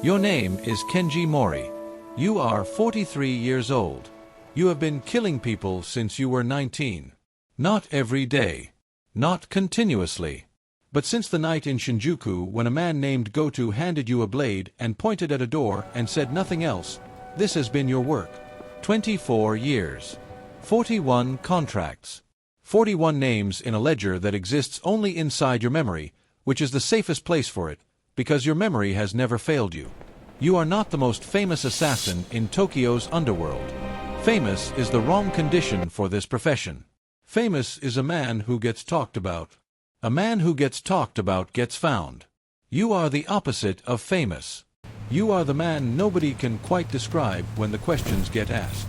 Your name is Kenji Mori. You are 43 years old. You have been killing people since you were 19. Not every day. Not continuously. But since the night in Shinjuku when a man named Goto handed you a blade and pointed at a door and said nothing else, this has been your work. 24 years. 41 contracts. 41 names in a ledger that exists only inside your memory, which is the safest place for it, because your memory has never failed you. You are not the most famous assassin in Tokyo's underworld. Famous is the wrong condition for this profession. Famous is a man who gets talked about. A man who gets talked about gets found. You are the opposite of famous. You are the man nobody can quite describe when the questions get asked.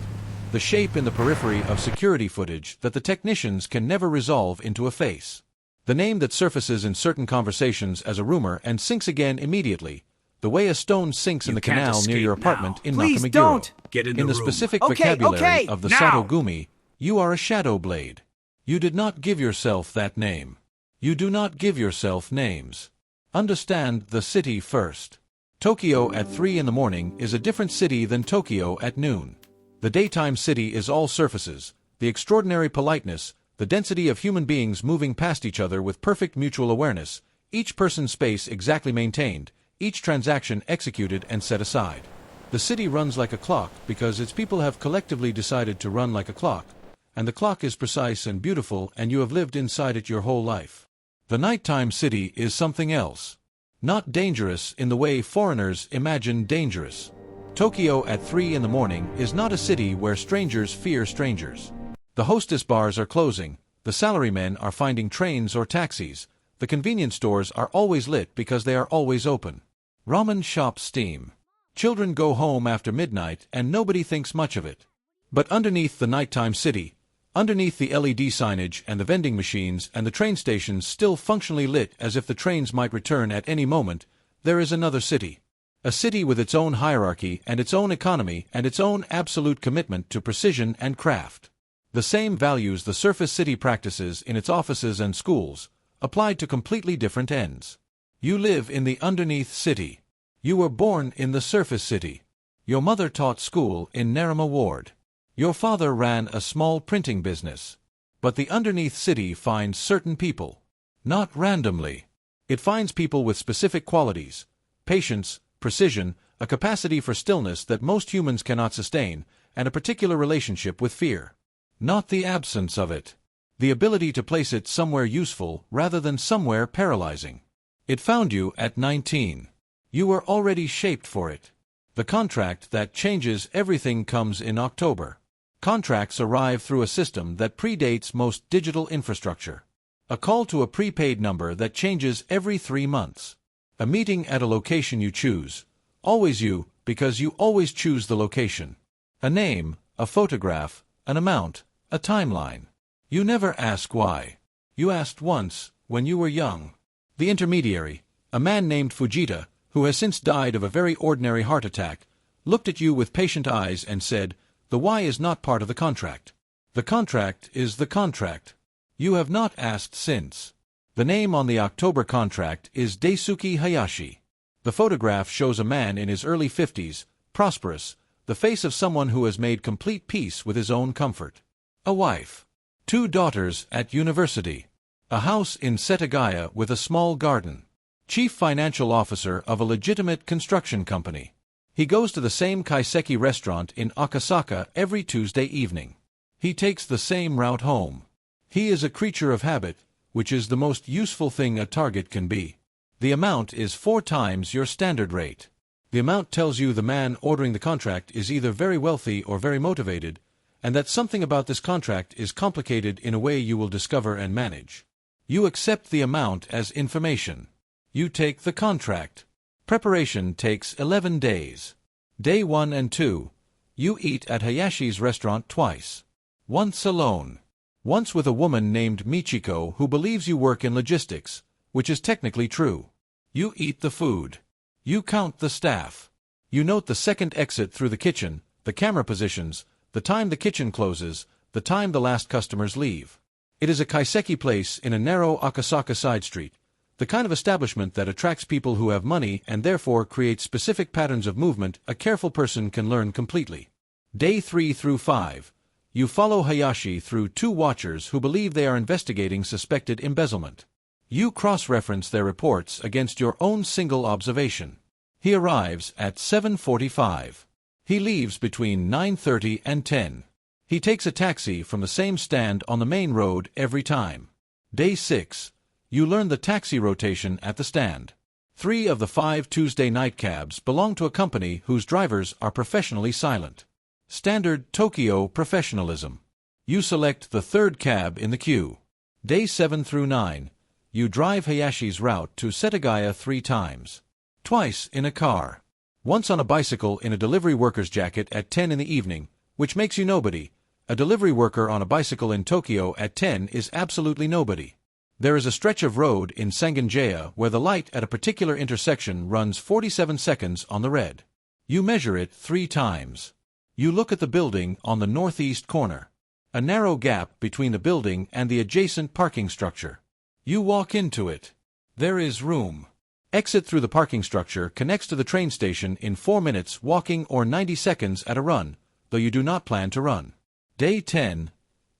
The shape in the periphery of security footage that the technicians can never resolve into a face. The name that surfaces in certain conversations as a rumor and sinks again immediately, the way a stone sinks in the canal near your apartment in Please Nakameguro. don't! Get in In the the room. specific Okay, vocabulary of the now! Satogumi, you are a shadow blade. You did not give yourself that name. You do not give yourself names. Understand the city first. Tokyo at 3 in the morning is a different city than Tokyo at noon. The daytime city is all surfaces, the extraordinary politeness, the density of human beings moving past each other with perfect mutual awareness, each person's space exactly maintained, each transaction executed and set aside. The city runs like a clock because its people have collectively decided to run like a clock, and the clock is precise and beautiful and you have lived inside it your whole life. The nighttime city is something else. Not dangerous in the way foreigners imagine dangerous. Tokyo at 3 in the morning is not a city where strangers fear strangers. The hostess bars are closing, the salarymen are finding trains or taxis, the convenience stores are always lit because they are always open. Ramen shops steam. Children go home after midnight and nobody thinks much of it. But underneath the nighttime city, underneath the LED signage and the vending machines and the train stations still functionally lit as if the trains might return at any moment, there is another city. A city with its own hierarchy and its own economy and its own absolute commitment to precision and craft. The same values the surface city practices in its offices and schools, applied to completely different ends. You live in the underneath city. You were born in the surface city. Your mother taught school in Narama Ward. Your father ran a small printing business. But the underneath city finds certain people. Not randomly. It finds people with specific qualities, patience, precision, a capacity for stillness that most humans cannot sustain, and a particular relationship with fear. Not the absence of it. The ability to place it somewhere useful rather than somewhere paralyzing. It found you at 19. You were already shaped for it. The contract that changes everything comes in October. Contracts arrive through a system that predates most digital infrastructure. A call to a prepaid number that changes every 3 months. A meeting at a location you choose. Always you, because you always choose the location. A name, a photograph, an amount, a timeline. You never ask why. You asked once, when you were young. The intermediary, a man named Fujita, who has since died of a very ordinary heart attack, looked at you with patient eyes and said, "The why is not part of the contract. The contract is the contract." You have not asked since. The name on the October contract is Daisuke Hayashi. The photograph shows a man in his early 50s, prosperous, the face of someone who has made complete peace with his own comfort. A wife. 2 daughters at university. A house in Setagaya with a small garden. Chief financial officer of a legitimate construction company. He goes to the same kaiseki restaurant in Akasaka every Tuesday evening. He takes the same route home. He is a creature of habit, which is the most useful thing a target can be. The amount is 4 times your standard rate. The amount tells you the man ordering the contract is either very wealthy or very motivated, and that something about this contract is complicated in a way you will discover and manage. You accept the amount as information. You take the contract. Preparation takes 11 days. Day 1 and 2. You eat at Hayashi's restaurant twice. Once alone. Once with a woman named Michiko who believes you work in logistics, which is technically true. You eat the food. You count the staff. You note the second exit through the kitchen, the camera positions, the time the kitchen closes, the time the last customers leave. It is a kaiseki place in a narrow Akasaka side street, The kind of establishment that attracts people who have money and therefore creates specific patterns of movement a careful person can learn completely. Day 3 through 5. You follow Hayashi through 2 watchers who believe they are investigating suspected embezzlement. You cross-reference their reports against your own single observation. He arrives at 7:45. He leaves between 9:30 and 10. He takes a taxi from the same stand on the main road every time. Day 6. You learn the taxi rotation at the stand. 3 of the 5 Tuesday night cabs belong to a company whose drivers are professionally silent. Standard Tokyo professionalism. You select the 3rd cab in the queue. Day 7 through 9. You drive Hayashi's route to Setagaya 3 times. Twice in a car. Once on a bicycle in a delivery worker's jacket at 10 in the evening, which makes you nobody. A delivery worker on a bicycle in Tokyo at 10 is absolutely nobody. There is a stretch of road in Sangenjaya where the light at a particular intersection runs 47 seconds on the red. You measure it 3 times. You look at the building on the northeast corner. A narrow gap between the building and the adjacent parking structure. You walk into it. There is room. Exit through the parking structure connects to the train station in 4 minutes walking or 90 seconds at a run, though you do not plan to run. Day 10.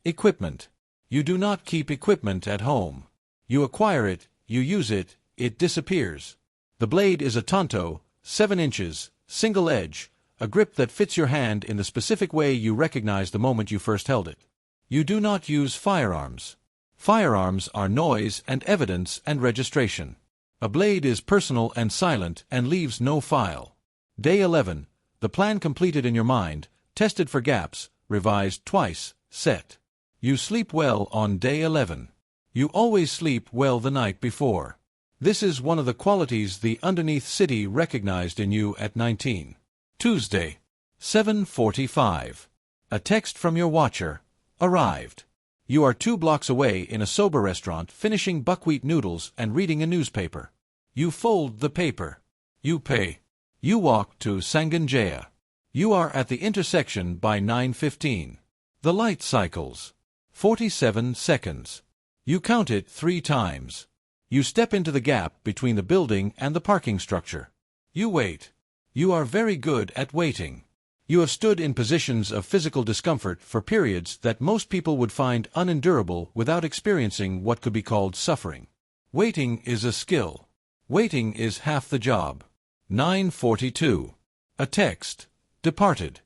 Equipment. You do not keep equipment at home. You acquire it, you use it, it disappears. The blade is a tanto, 7 inches, single edge, a grip that fits your hand in the specific way you recognize the moment you first held it. You do not use firearms. Firearms are noise and evidence and registration. A blade is personal and silent and leaves no file. Day 11. The plan completed in your mind, tested for gaps, revised twice, set. You sleep well on day 11. You always sleep well the night before. This is one of the qualities the underneath city recognized in you at 19. Tuesday, 7:45. A text from your watcher. Arrived. You are 2 blocks away in a soba restaurant finishing buckwheat noodles and reading a newspaper. You fold the paper. You pay. You walk to Sangenjaya. You are at the intersection by 9:15. The light cycles. 47 seconds. You count it 3 times. You step into the gap between the building and the parking structure. You wait. You are very good at waiting. You have stood in positions of physical discomfort for periods that most people would find unendurable without experiencing what could be called suffering. Waiting is a skill. Waiting is half the job. 9:42. A text. Departed.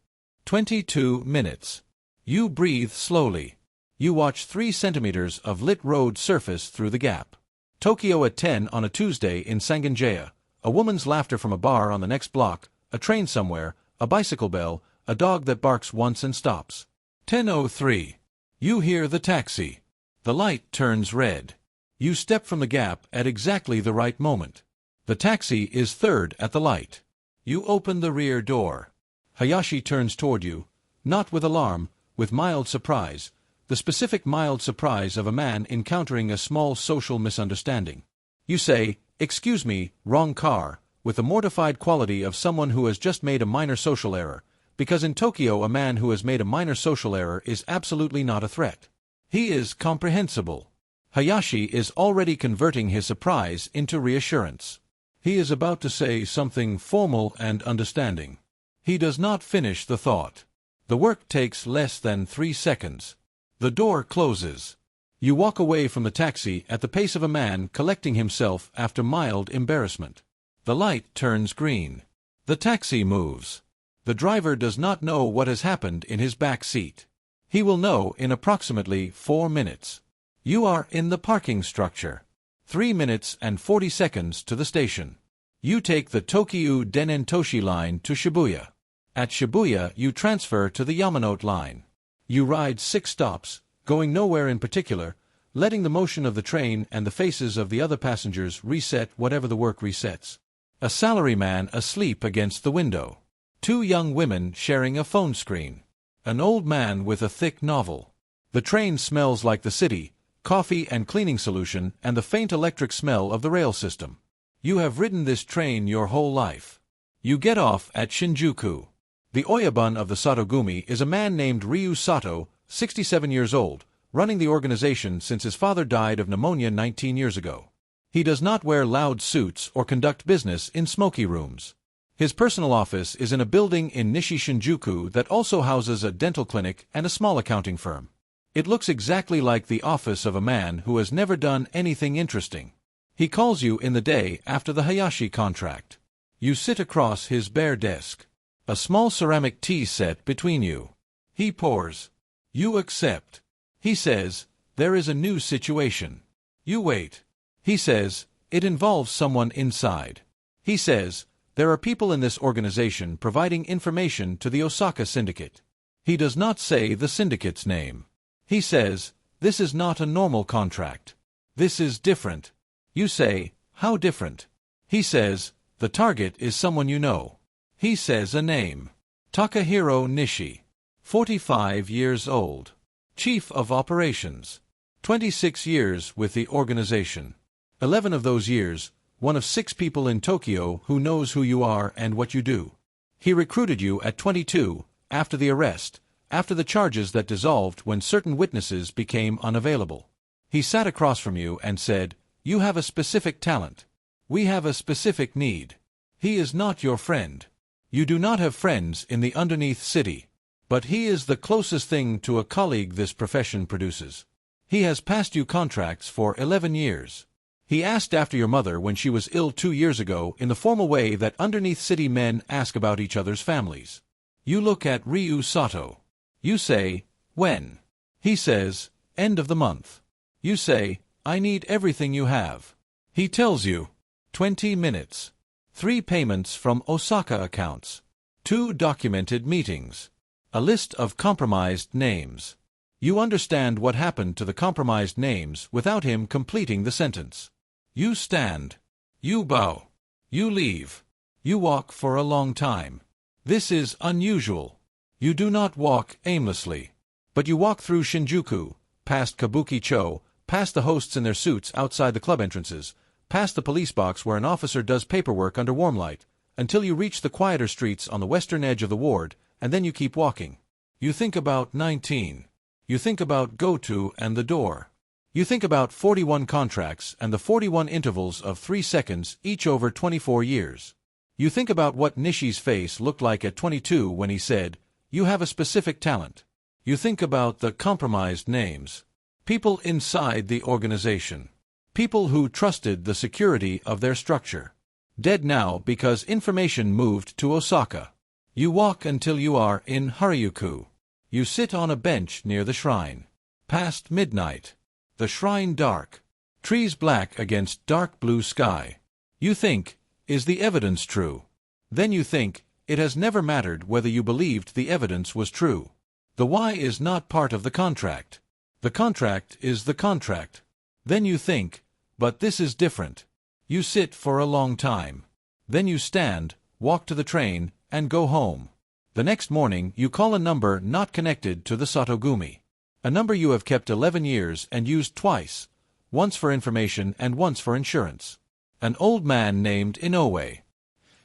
22 minutes. You breathe slowly. You watch 3 centimeters of lit road surface through the gap. Tokyo at 10 on a Tuesday in Sangenjaya. A woman's laughter from a bar on the next block, a train somewhere, a bicycle bell, a dog that barks once and stops. 10:03. You hear the taxi. The light turns red. You step from the gap at exactly the right moment. The taxi is 3rd at the light. You open the rear door. Hayashi turns toward you, not with alarm, with mild surprise, the specific mild surprise of a man encountering a small social misunderstanding. You say, "Excuse me, wrong car," with the mortified quality of someone who has just made a minor social error, because in Tokyo a man who has made a minor social error is absolutely not a threat. He is comprehensible. Hayashi is already converting his surprise into reassurance. He is about to say something formal and understanding. He does not finish the thought. The work takes less than 3 seconds. The door closes. You walk away from the taxi at the pace of a man collecting himself after mild embarrassment. The light turns green. The taxi moves. The driver does not know what has happened in his back seat. He will know in approximately 4 minutes. You are in the parking structure. 3 minutes and 40 seconds to the station. You take the Tokyu Denentoshi line to Shibuya. At Shibuya, you transfer to the Yamanote line. You ride 6 stops, going nowhere in particular, letting the motion of the train and the faces of the other passengers reset whatever the work resets. A salaryman asleep against the window. 2 young women sharing a phone screen. An old man with a thick novel. The train smells like the city, coffee and cleaning solution and the faint electric smell of the rail system. You have ridden this train your whole life. You get off at Shinjuku. The Oyabun of the Satogumi is a man named Ryu Sato, 67 years old, running the organization since his father died of pneumonia 19 years ago. He does not wear loud suits or conduct business in smoky rooms. His personal office is in a building in Nishi Shinjuku that also houses a dental clinic and a small accounting firm. It looks exactly like the office of a man who has never done anything interesting. He calls you in the day after the Hayashi contract. You sit across his bare desk. A small ceramic tea set between you. He pours. You accept. He says, "There is a new situation." You wait. He says, "It involves someone inside." He says, "There are people in this organization providing information to the Osaka syndicate." He does not say the syndicate's name. He says, "This is not a normal contract. This is different." You say, "How different?" He says, "The target is someone you know." He says a name. Takahiro Nishi. 45 years old. Chief of Operations. 26 years with the organization. 11 of those years, one of 6 people in Tokyo who knows who you are and what you do. He recruited you at 22, after the arrest, after the charges that dissolved when certain witnesses became unavailable. He sat across from you and said, "You have a specific talent. We have a specific need." He is not your friend. You do not have friends in the underneath city. But he is the closest thing to a colleague this profession produces. He has passed you contracts for 11 years. He asked after your mother when she was ill 2 years ago in the formal way that underneath city men ask about each other's families. You look at Ryu Sato. You say, "When?" He says, "End of the month." You say, "I need everything you have." He tells you, 20 minutes. 3 payments from Osaka accounts. 2 documented meetings. A list of compromised names. You understand what happened to the compromised names without him completing the sentence. You stand. You bow. You leave. You walk for a long time. This is unusual. You do not walk aimlessly. But you walk through Shinjuku, past Kabuki-cho, past the hosts in their suits outside the club entrances, past the police box where an officer does paperwork under warm light, until you reach the quieter streets on the western edge of the ward, and then you keep walking. You think about 19. You think about go-to and the door. You think about 41 contracts and the 41 intervals of 3 seconds each over 24 years. You think about what Nishi's face looked like at 22 when he said, "You have a specific talent." You think about the compromised names. People inside the organization. People who trusted the security of their structure. Dead now because information moved to Osaka. You walk until you are in Harajuku. You sit on a bench near the shrine. Past midnight. The shrine dark. Trees black against dark blue sky. You think, is the evidence true? Then you think, it has never mattered whether you believed the evidence was true. The why is not part of the contract. The contract is the contract. Then you think, but this is different. You sit for a long time. Then you stand, walk to the train, and go home. The next morning you call a number not connected to the Satogumi. A number you have kept 11 years and used twice, once for information and once for insurance. An old man named Inoue.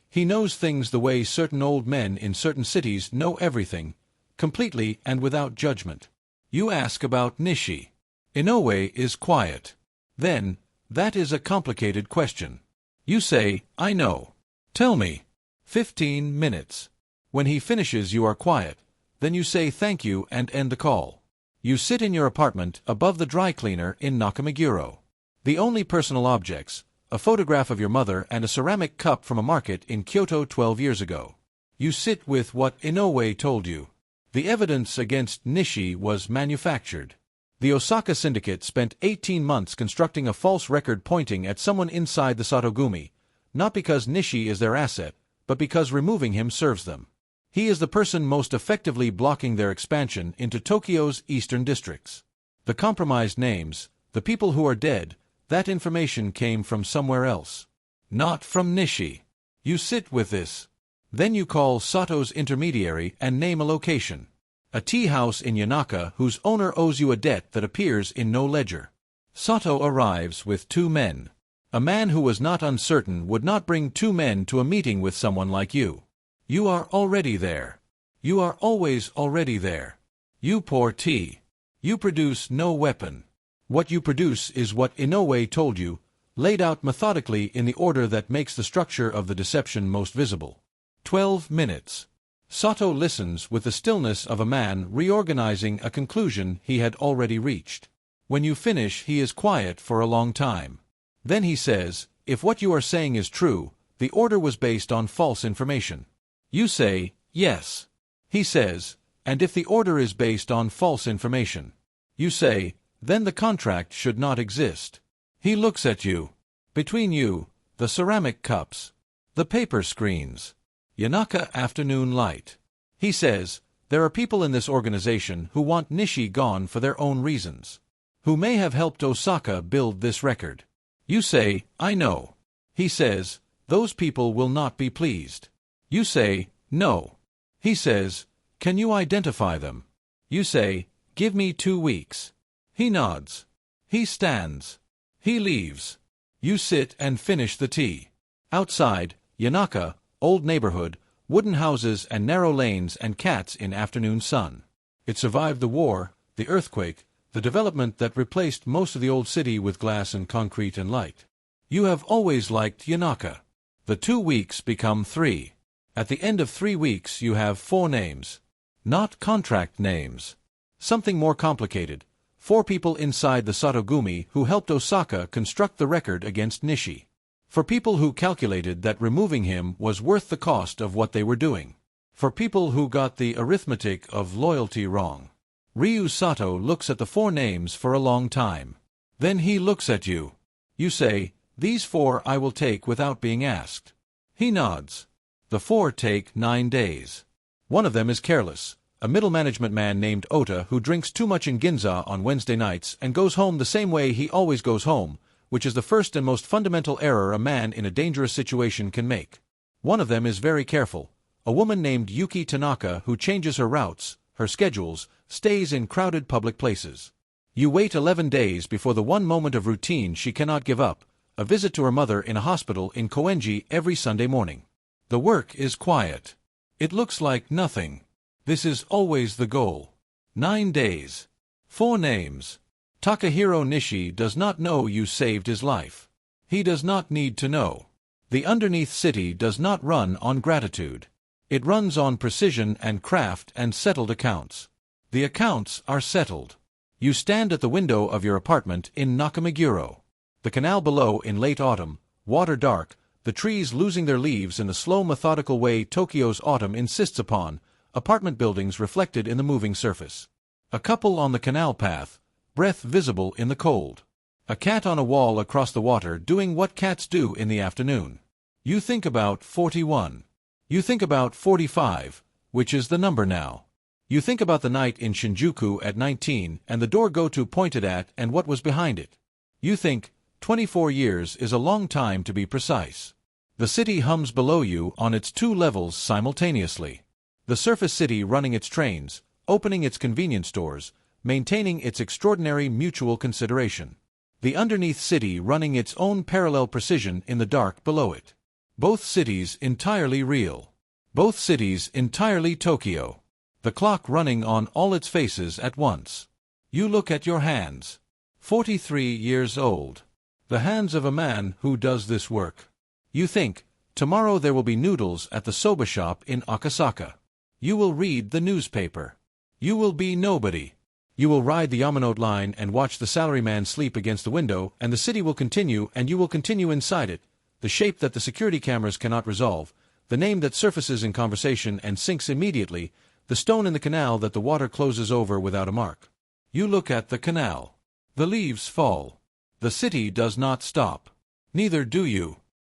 He knows things the way certain old men in certain cities know everything, completely and without judgment. You ask about Nishi. Inoue is quiet. Then, that is a complicated question. You say, "I know. Tell me." 15 minutes. When he finishes you are quiet. Then you say thank you and end the call. You sit in your apartment above the dry cleaner in Nakameguro. The only personal objects, a photograph of your mother and a ceramic cup from a market in Kyoto 12 years ago. You sit with what Inoue told you. The evidence against Nishi was manufactured. The Osaka syndicate spent 18 months constructing a false record pointing at someone inside the Satogumi, not because Nishi is their asset, but because removing him serves them. He is the person most effectively blocking their expansion into Tokyo's eastern districts. The compromised names, the people who are dead, that information came from somewhere else. Not from Nishi. You sit with this. Then you call Sato's intermediary and name a location. A tea house in Yanaka whose owner owes you a debt that appears in no ledger. Sato arrives with 2 men. A man who was not uncertain would not bring 2 men to a meeting with someone like you. You are already there. You are always already there. You pour tea. You produce no weapon. What you produce is what Inoue told you, laid out methodically in the order that makes the structure of the deception most visible. 12 minutes. Sato listens with the stillness of a man reorganizing a conclusion he had already reached. When you finish, he is quiet for a long time. Then he says, "If what you are saying is true, the order was based on false information." You say, "Yes." He says, "And if the order is based on false information," you say, "then the contract should not exist." He looks at you. Between you, the ceramic cups, the paper screens, Yanaka afternoon light. He says, "There are people in this organization who want Nishi gone for their own reasons, who may have helped Osaka build this record." You say, "I know." He says, "Those people will not be pleased." You say, "No." He says, "Can you identify them?" You say, "Give me 2 weeks." He nods. He stands. He leaves. You sit and finish the tea. Outside, Yanaka, old neighborhood, wooden houses and narrow lanes and cats in afternoon sun. It survived the war, the earthquake, the development that replaced most of the old city with glass and concrete and light. You have always liked Yanaka. The 2 weeks become 3. At the end of 3 weeks you have 4 names. Not contract names. Something more complicated. 4 people inside the Satogumi who helped Osaka construct the record against Nishi. For people who calculated that removing him was worth the cost of what they were doing. For people who got the arithmetic of loyalty wrong. Ryu Sato looks at the 4 names for a long time. Then he looks at you. You say, "These 4 I will take without being asked." He nods. The 4 take 9 days. One of them is careless, a middle management man named Ota who drinks too much in Ginza on Wednesday nights and goes home the same way he always goes home, which is the first and most fundamental error a man in a dangerous situation can make. One of them is very careful, a woman named Yuki Tanaka who changes her routes, her schedules, stays in crowded public places. You wait 11 days before the one moment of routine she cannot give up, a visit to her mother in a hospital in Koenji every Sunday morning. The work is quiet. It looks like nothing. This is always the goal. 9 days. 4 names. Takahiro Nishi does not know you saved his life. He does not need to know. The underneath city does not run on gratitude. It runs on precision and craft and settled accounts. The accounts are settled. You stand at the window of your apartment in Nakameguro. The canal below in late autumn, water dark, the trees losing their leaves in the slow methodical way Tokyo's autumn insists upon, apartment buildings reflected in the moving surface. A couple on the canal path, breath visible in the cold. A cat on a wall across the water doing what cats do in the afternoon. You think about 41. You think about 45, which is the number now. You think about the night in Shinjuku at 19 and the door go-to pointed at and what was behind it. You think, 24 years is a long time to be precise. The city hums below you on its 2 levels simultaneously. The surface city running its trains, opening its convenience stores, maintaining its extraordinary mutual consideration. The underneath city running its own parallel precision in the dark below it. Both cities entirely real. Both cities entirely Tokyo. The clock running on all its faces at once. You look at your hands. 43 years old. The hands of a man who does this work. You think, tomorrow there will be noodles at the soba shop in Akasaka. You will read the newspaper. You will be nobody. You will ride the Yamanote line and watch the salaryman sleep against the window, and the city will continue and you will continue inside it, the shape that the security cameras cannot resolve, the name that surfaces in conversation and sinks immediately, the stone in the canal that the water closes over without a mark. You look at the canal. The leaves fall. The city does not stop. Neither do you.